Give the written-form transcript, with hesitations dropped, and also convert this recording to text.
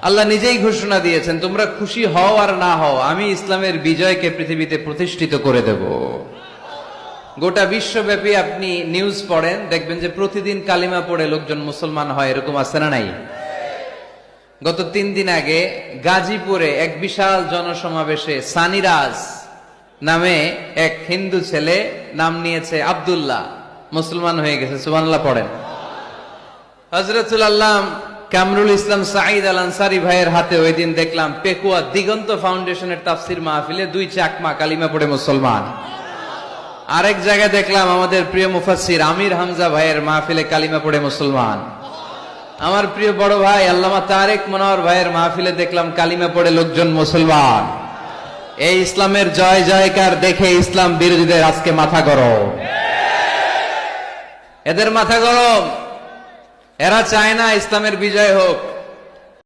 আল্লাহ নিজেই ঘোষণা দিয়েছেন, তোমরা খুশি হও আর না হও, আমি ইসলামের বিজয়কে পৃথিবীতে প্রতিষ্ঠিত করে দেব। গোটা বিশ্বব্যাপী আপনি নিউজ পড়েন, দেখবেন যে প্রতিদিন কালিমা পড়ে লোকজন মুসলমান হয়, এরকম আছে না নাই? গত 3 দিন আগে গাজীপুরে এক বিশাল জনসমাবেশে সানিরাজ নামে এক হিন্দু ছেলে নাম নিয়েছে আব্দুল্লাহ, মুসলমান হয়ে গেছে। সুবহানাল্লাহ পড়েন। হযরতুল আল্লাহ কামরুল ইসলাম সাঈদ আল আনসারী ভাইয়ের হাতে ওই দিন দেখলাম পেকুয়া দিগন্ত ফাউন্ডেশনের তাফসির মাহফিলে 2 চাকমা কালিমা পড়ে মুসলমান। আরেক জায়গায় দেখলাম আমাদের প্রিয় মুফাসসির আমির হামজা ভাইয়ের মাহফিলে কালিমা পড়ে মুসলমান। আমার প্রিয় বড় ভাই আল্লামা তারেক মনোয়ার ভাইয়ের মাহফিলে দেখলাম কালিমা পড়ে লোকজন মুসলমান। এই ইসলামের জয় জয়কার দেখে ইসলাম বিরোধীদের আজকে মাথা গরম, এদের মাথা গরম। এরা চায় না ইসলামের বিজয় হোক।